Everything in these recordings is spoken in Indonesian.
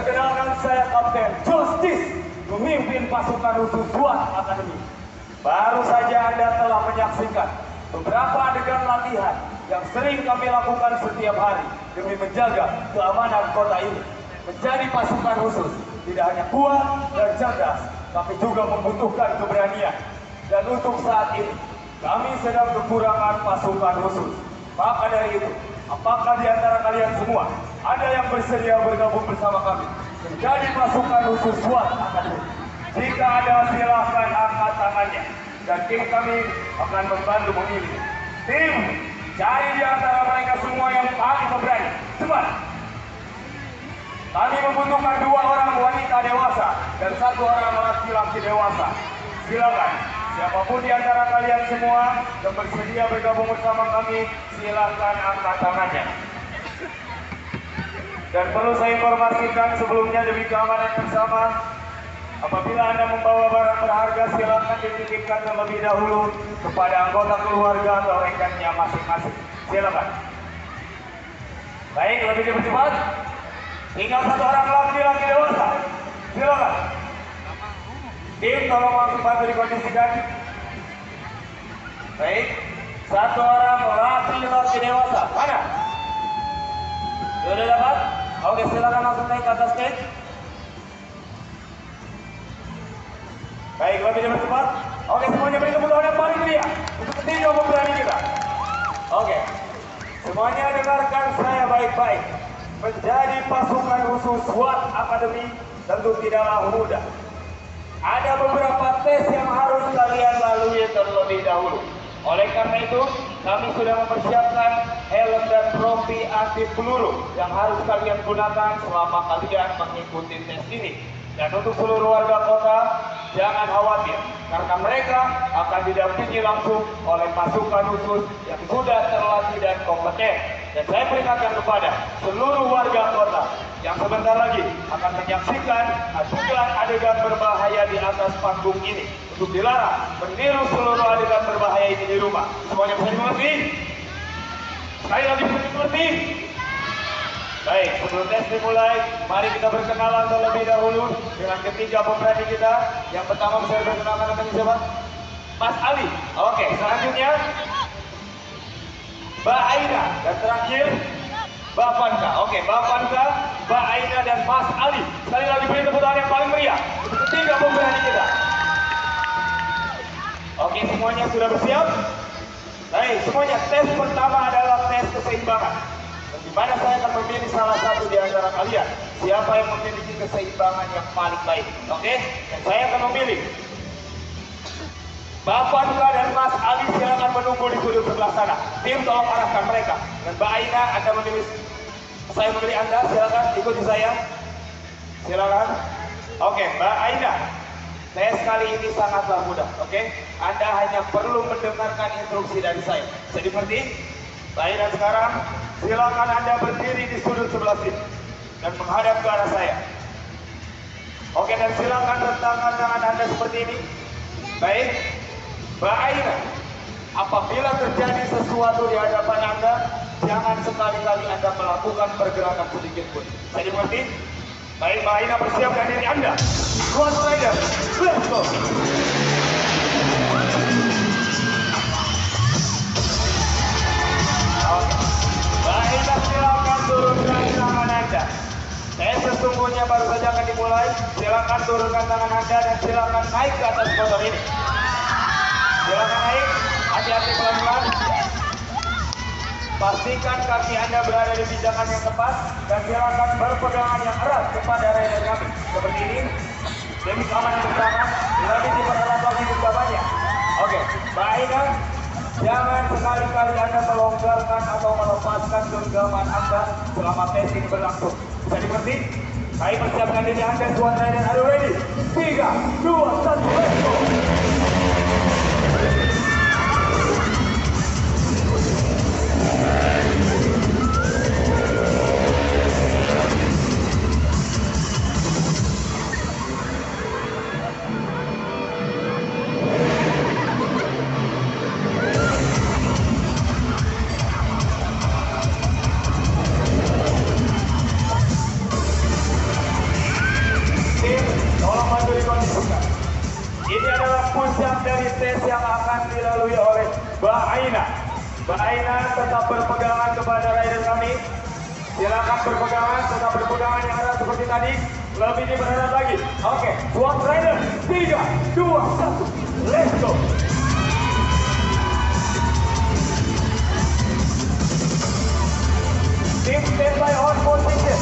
Perkenalkan saya Kapten Justice, pemimpin pasukan khusus SWAT Academy. Baru saja Anda telah menyaksikan beberapa adegan latihan yang sering kami lakukan setiap hari demi menjaga keamanan kota ini. Menjadi pasukan khusus tidak hanya kuat dan cerdas, tapi juga membutuhkan keberanian. Dan untuk saat ini, kami sedang kekurangan pasukan khusus. Maka dari itu, apakah di antara kalian semua ada yang bersedia bergabung bersama kami menjadi pasukan khusus SWAT Academy? Jika ada, silahkan angkat tangannya dan tim kami akan membantu memilih. Tim, cari di antara mereka semua yang paling pemberani. Cepat! Kami membutuhkan 2 orang wanita dewasa dan 1 orang laki-laki dewasa. Silakan, siapapun di antara kalian semua yang bersedia bergabung bersama kami, silakan angkat tangannya. Dan perlu saya informasikan sebelumnya demi keamanan bersama, apabila Anda membawa barang berharga, silakan dititipkan terlebih dahulu kepada anggota keluarga atau rekannya masing-masing. Silakan. Baik, lebih cepat. Tinggal 1 orang laki-laki dewasa. Silakan. Tim, tolong langsung bantu dikondisikan. Baik, 1 orang laki-laki dewasa. Mana? Sudah dapat? Oke, silakan langsung naik ke atas stage. Baik, lebih cepat. Oke, semuanya beri tepuk tangan yang paling meriah untuk ketiga pemberani kita. Oke, semuanya dengarkan saya baik-baik. Menjadi pasukan khusus SWAT Academy tentu tidaklah mudah. Ada beberapa tes yang harus kalian lalui terlebih dahulu. Oleh karena itu, kami sudah mempersiapkan helm dan rompi anti peluru yang harus kalian gunakan selama kalian mengikuti tes ini. Dan untuk seluruh warga kota, jangan khawatir, karena mereka akan didampingi langsung oleh pasukan khusus yang sudah terlatih dan kompeten. Dan saya peringatkan kepada seluruh warga kota yang sebentar lagi akan menyaksikan adegan berbahaya di atas panggung ini, untuk dilarang meniru seluruh adegan berbahaya ini di rumah. Semuanya bisa dimengerti? Sekali lagi bisa dimengerti? Baik, sebelum tes dimulai, mari kita berkenalan terlebih dahulu dengan ketiga pemberani kita. Yang pertama bisa berkenalan dengan siapa? Mas Ali. Oke, selanjutnya Mbak Aina, dan terakhir Mbak Vanka. Oke, Mbak Vanka, Mbak Aina, dan Mas Ali. Sekali lagi beri tepuk tangan yang paling meriah untuk ketiga pemberani kita. Oke, semuanya sudah bersiap? Baik, semuanya, tes pertama adalah tes keseimbangan, di mana saya akan memilih salah satu di antara kalian siapa yang memiliki keseimbangan yang paling baik. Oke, dan saya akan memilih Mbak Vanka dan Mas Ali. Silakan menunggu di sudut sebelah sana. Tim, tolong arahkan mereka. Dan Mbak Aina, Anda memilih, saya memilih Anda. Silakan ikuti saya. Silakan. Oke, Mbak Aina, tes kali ini sangatlah mudah. Oke, Anda hanya perlu mendengarkan instruksi dari saya. Jadi seperti Mbak Aina, sekarang silakan Anda berdiri di sudut sebelah sini dan menghadap ke arah saya. Oke, dan silakan rentangkan tangan Anda seperti ini. Baik, Mbak Aina, apabila terjadi sesuatu di hadapan Anda, jangan sekali-kali Anda melakukan pergerakan sedikit pun. Jadi mengerti? Baik, Mbak Aina, persiapkan diri Anda. Squad Rider, let's go! Oke, Mbak Aina, silakan turunkan tangan Anda. Saya sesungguhnya baru saja akan dimulai. Silakan turunkan tangan Anda dan silakan naik ke atas motor ini. Silakan naik, hati-hati pelan-pelan. Pastikan kaki Anda berada di pijakan yang tepat dan silakan berpegangan yang erat kepada rider kami. Seperti ini, demi keamanan bersama, lebih diperketat lagi genggamannya. Oke, Mbak Aina, jangan sekali-kali Anda melonggarkan atau melepaskan genggaman Anda selama tes ini berlangsung. Bisa dimengerti? Saya persiapkan diri Anda, SWAT Rider, are you ready? 3, 2, 1, let's go! dari tes yang akan dilalui oleh Mbak Aina. Mbak Aina tetap berpegangan kepada rider kami. Silakan berpegangan, tetap berpegangan yang ada seperti tadi. Lebih diperhatikan lagi. Oke, SWAT rider 3, 2, 1, let's go. Team standby on position.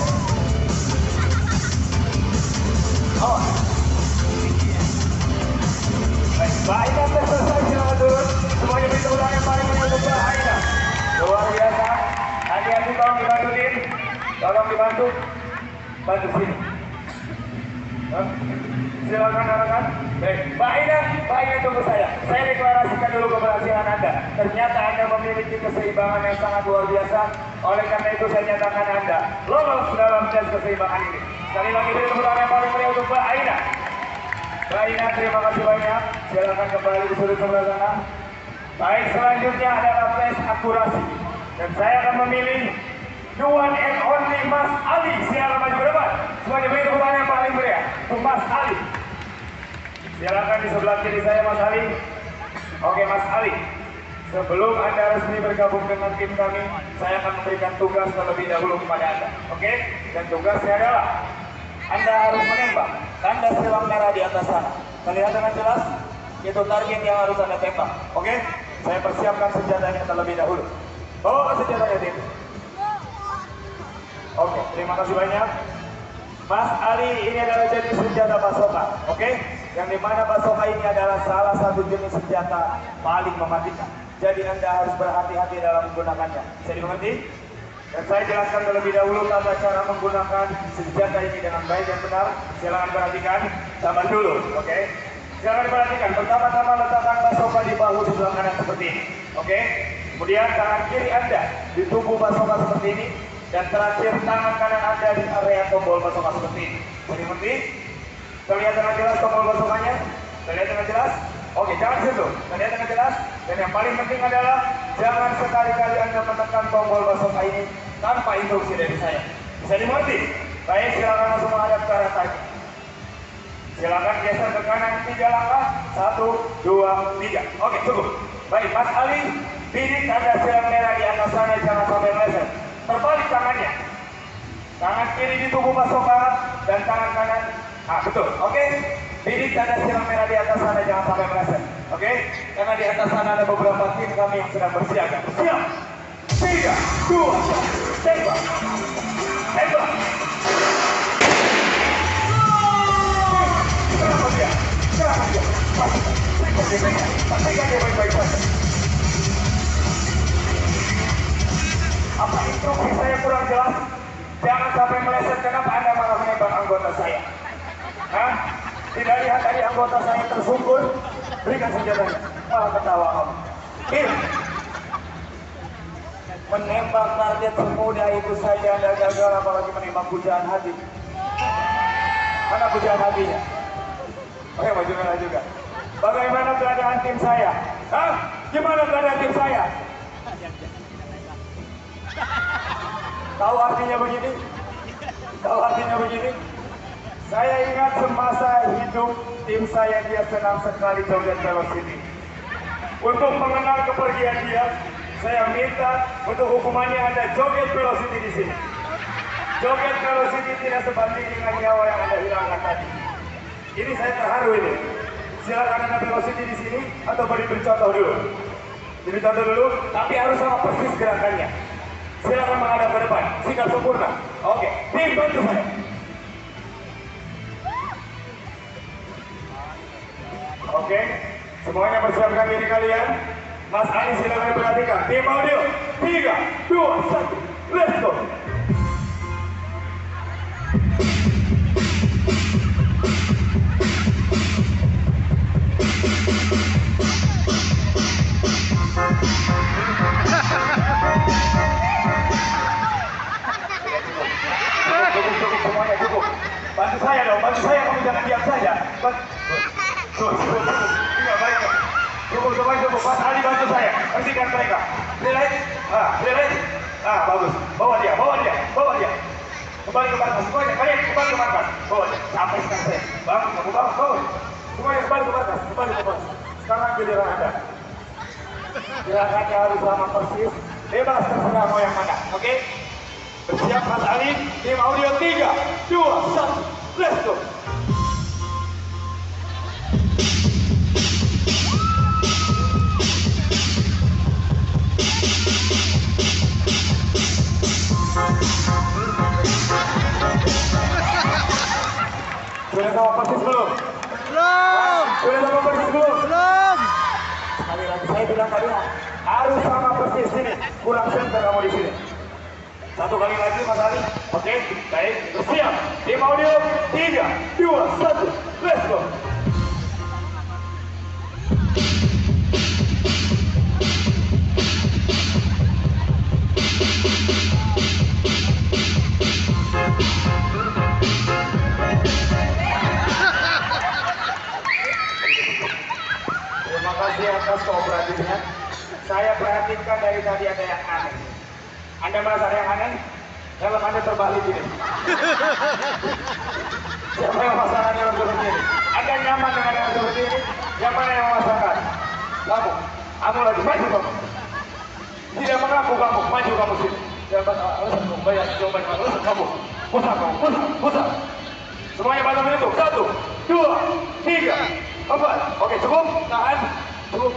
On. Baik, Mbak Aina selesai, silakan turun. Semuanya beri tepuk tangan yang paling meriah untuk Mbak Aina. Luar biasa. Hati-hati, tolong dibantu Din. Tolong dibantu. Bantu sini. Silakan rekan. Baik, Mbak Aina tunggu saya. Saya deklarasikan dulu keberhasilan Anda. Ternyata Anda memiliki keseimbangan yang sangat luar biasa. Oleh karena itu saya nyatakan Anda lolos dalam tes keseimbangan ini. Sekali lagi beri tepuk tangan yang paling meriah untuk Mbak Aina. Mbak Aina, terima kasih banyak. Silakan kembali di sudut sebelah sana. Baik, selanjutnya adalah tes akurasi. Dan saya akan memilih the one and only Mas Ali. Silakan maju ke depan. Semuanya beri tepuk tangan yang paling meriah untuk Mas Ali. Silakan di sebelah kiri saya, Mas Ali. Oke, Mas Ali. Sebelum Anda resmi bergabung dengan tim kami, saya akan memberikan tugas terlebih dahulu kepada Anda. Oke? Dan tugasnya adalah Anda harus menembak tanda silang merah di atas sana. Terlihat dengan jelas? Itu target yang harus Anda tembak. Oke? Saya persiapkan senjatanya terlebih dahulu. Bawa senjatanya, tim. Oke, terima kasih banyak. Mas Ali, ini adalah jenis senjata basoka. Oke? Yang dimana basoka ini adalah salah satu jenis senjata paling mematikan. Jadi Anda harus berhati-hati dalam menggunakannya. Bisa dimengerti? Dan saya jelaskan terlebih dahulu tata cara menggunakan senjata ini dengan baik dan benar. Silakan perhatikan. Sabar dulu, oke? Silakan perhatikan. Pertama-tama letakkan basoka di bahu sebelah kanan seperti ini. Oke? Kemudian tangan kiri Anda di tubuh basoka seperti ini. Dan terakhir tangan kanan Anda di area tombol basoka seperti ini. Bisa dimengerti? Terlihat dengan jelas tombol basokanya? Terlihat dengan jelas? Oke, jangan sentuh. Terlihat dengan jelas? Dan yang paling penting adalah jangan sekali-kali Anda menekan tombol basoka ini tanpa instruksi dari saya. Bisa dimengerti? Baik, silakan langsung menghadap ke arah kaki. Silakan geser ke kanan 3 langkah. 1, 2, 3. Oke, cukup. Baik, Mas Ali, bidik tanda silang merah di atas sana, jangan sampai meleset. Terbalik tangannya. Tangan kiri di tubuh basoka dan tangan kanan. Ah, betul. Oke. Bidik tanda silang merah di atas sana, jangan sampai meleset. Oke? Karena di atas sana ada beberapa tim kami yang sedang bersiaga. Siap. 3, 2, 1. Tembak. Tembak. Kenapa dia? Kenapa dia? Pastikan dia baik-baik saja. Apa instruksi saya kurang jelas? Jangan sampai meleset. Kenapa Anda malah menembak anggota saya? Hah? Tidak lihat tadi anggota saya tersungkur? Berikan senjatanya. Malah ketawa kamu. Ini menembak target semudah itu saja Anda gagal, apalagi menembak pujaan hati. Mana pujaan hatinya? Oke, maju merah juga. Bagaimana keadaan tim saya? Hah? Gimana keadaan tim saya? Tahu artinya begini? Tahu artinya begini? Saya ingat semasa hidup tim saya, dia senang sekali joget velocity. Untuk mengenal kepergian dia, saya minta untuk hukumannya Anda joget velocity di sini. Joget velocity tidak sebanding dengan nyawa yang Anda hilangkan tadi. Ini saya terharu ini. Silakan Anda velocity di sini atau beri contoh dulu. Beri contoh dulu, tapi harus sama persis gerakannya. Silakan menghadap ke depan, sikap sempurna. Oke, tim bantu saya. Oke, semuanya persiapkan diri kalian. Mas Ali silakan perhatikan. Tim audio, 3, 2, 1, let's go. Cukup semuanya, cukup. Bantu saya dong, bantu saya, kamu jangan diam saja. Cukup semuanya, cukup. Mas Ali bantu saya, hentikan mereka. Relax, relax. Bagus. Bawa dia. Kembali ke markas, semuanya, kalian kembali ke markas. Bawa dia, sampai sekarang saya. Bagus, kamu bawa. Semuanya kembali ke markas, Sekarang giliran Anda. Gerakannya harus sama persis. Bebas terserah mau yang mana. Oke? Bersiap Mas Ali. Tim audio 3, 2, 1. Let's go. Sudah sama persis belum? Belum. Sudah sama persis belum? Belum. Sekali lagi saya bilang tadi harus sama persis sini. Kurang center kamu di sini. Satu kali lagi Mas Ali. Oke, baik. Bersiap. Tim audio 3, 2, 1. Let's go. Terima kasih atas kooperasinya. Saya perhatikan dari tadi ada yang aneh. Anda merasa ada yang aneh? Kalau Anda terbalik ini. Siapa yang memasangkan yang seperti ini? Anda nyaman dengan yang seperti ini? Yang mana yang memasangkan? Kamu. Kamu lagi maju kamu. Tidak mengaku kamu. Maju kamu sini. Jangan alasan kamu. Banyak jawaban kamu. Alasan kamu. Pusat kamu. Pusat. Semuanya bantu menentu. 1, 2, 3, 4. Oke, cukup. Tahan. Cukup.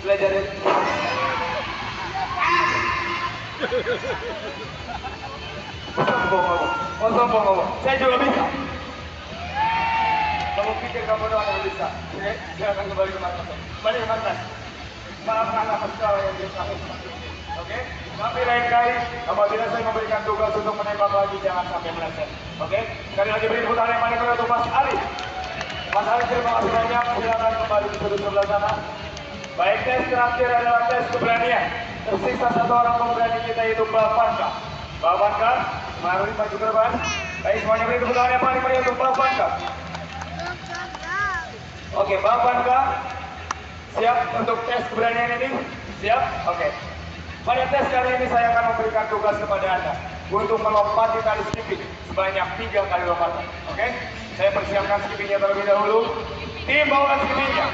Belajarin. Sombong kamu. Saya juga bisa. Kamu pikir kamu doang yang bisa. Saya akan kembali ke markas. Kembali ke markas. Maafkan atas segala yang dia lakukan. Oke? Tapi lain kali, apabila saya memberikan tugas untuk menembak lagi, jangan sampai meleset. Oke? Sekali lagi beri tepuk tangan yang paling berat untuk Mas Ali. Mas Ali, terima kasih banyak. Silakan kembali ke sudut sebelah sana. Baik, tes terakhir adalah tes keberanian. Tersisa satu orang pemberani kita, yaitu Bapanka. Bapanka, mari maju ke depan. Baik, semuanya beri tepuk tangan yang paling meriah untuk Bapanka. Oke, Bapanka, siap untuk tes keberanian ini? Siap? Oke. Pada tes kali ini saya akan memberikan tugas kepada Anda untuk melompati tali skipping sebanyak 3 kali lompatan. Oke? Saya persiapkan skippingnya terlebih dahulu. Tim bawakan skippingnya.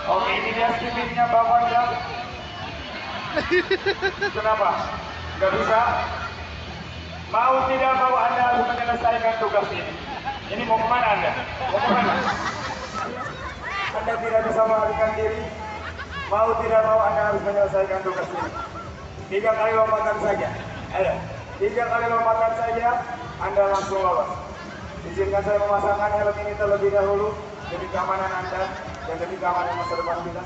Oke, ini dia skippingnya Bapanka. Kenapa? Gak bisa? Mau tidak mau Anda harus menyelesaikan tugas ini. Ini mau kemana Anda? Mau kemana? Anda tidak bisa melarikan diri. Mau tidak mau Anda harus menyelesaikan tugas ini. 3 kali lompatan saja. Ayo, 3 kali lompatan saja, Anda langsung lolos. Izinkan saya memasangkan helm ini terlebih dahulu demi keamanan Anda dan demi keamanan masa depan kita.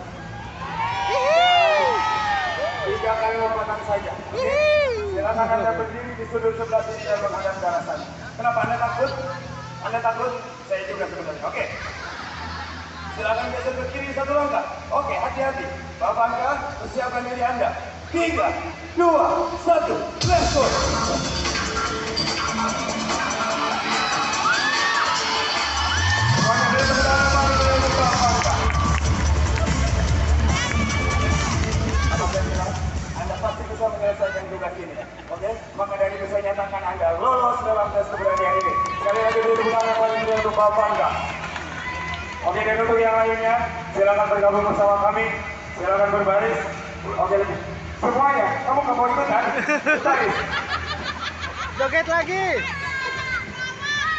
3 kali lompatan saja. Oke? Silakan Anda berdiri di sudut sebelah sini dan menghadap ke arah sana. Kenapa Anda takut? Anda takut? Saya juga sebenarnya. Oke? Silakan geser ke kiri 1 langkah. Oke, hati-hati. Bapanka, persiapkan diri Anda. 3, 2, 1, let's go. Semuanya beri tepuk tangan paling meriah untuk Bapanka. Apa saya bilang? Anda pasti bisa menyelesaikan tugas ini. Oke? Maka dari itu saya nyatakan Anda lolos dalam tes keberanian ini. Sekali lagi beri tepuk tangan paling meriah untuk Bapanka. Oke, dan untuk yang lainnya, silakan bergabung bersama kami. Silakan berbaris. Oke, semuanya. Kamu nggak mau ikutan? Baris. Joget lagi.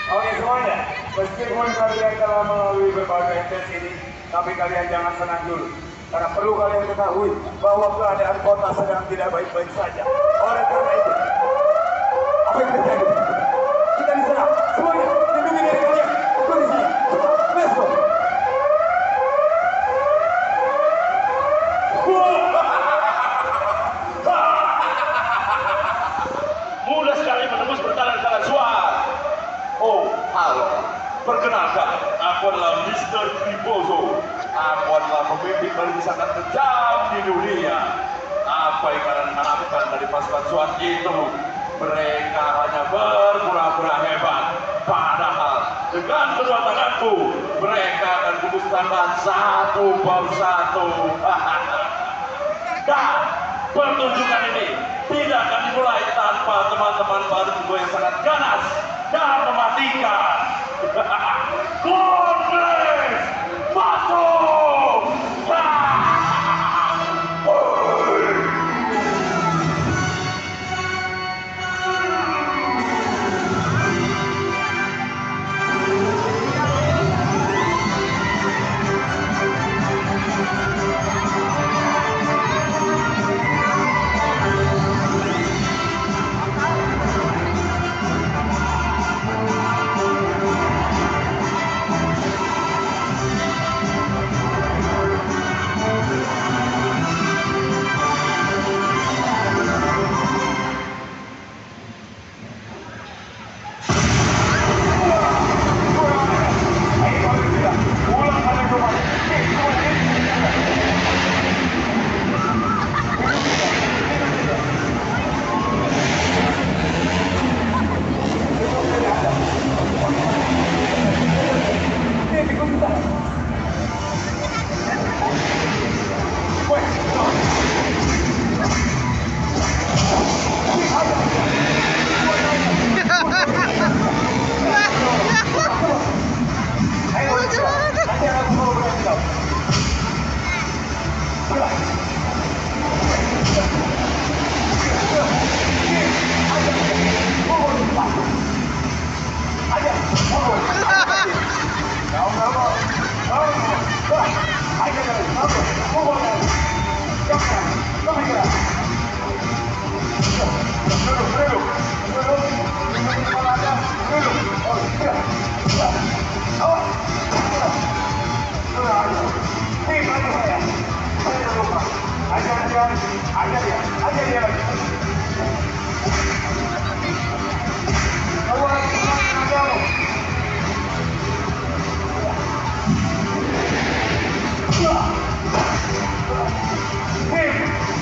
Oke, semuanya. Meskipun kalian telah melalui berbagai tes ini, tapi kalian jangan senang dulu. Karena perlu kalian ketahui bahwa keadaan kota sedang tidak baik-baik saja. Oleh karena itu, apa yang terjadi? Kita diserang. Semuanya, lindungi diri kalian. Ikut di sini. Let's go. Mudah sekali menembus pertahanan suara. Oh, halo. Perkenalkan, aku adalah Mr. Tribozo. Aku adalah pemimpin paling sangat kejam di dunia. Apa yang kalian harapkan dari pasukan SWAT itu? Mereka hanya berpura-pura hebat. Padahal dengan kedua tanganku, mereka akan kumusnahkan satu persatu. Dan pertunjukan ini tidak akan dimulai tanpa teman-teman baru yang sangat ganas dan mematikan. Goldblast masuk.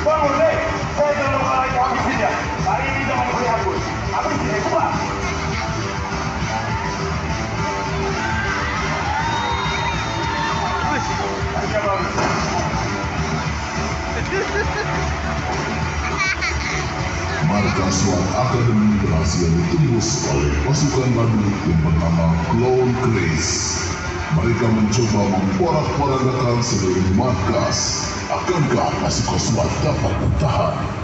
Bangun deh, saya sudah mengalami habisnya. Hari ini tidak mau beri ampun. Habis ini, keluar. Aja bagus. Markas SWAT Academy berhasil ditembus oleh pasukan Bandung yang bernama Clone Grace. Mereka mencoba memporak-porandakan seluruh markas. Akankah pasukan SWAT dapat bertahan?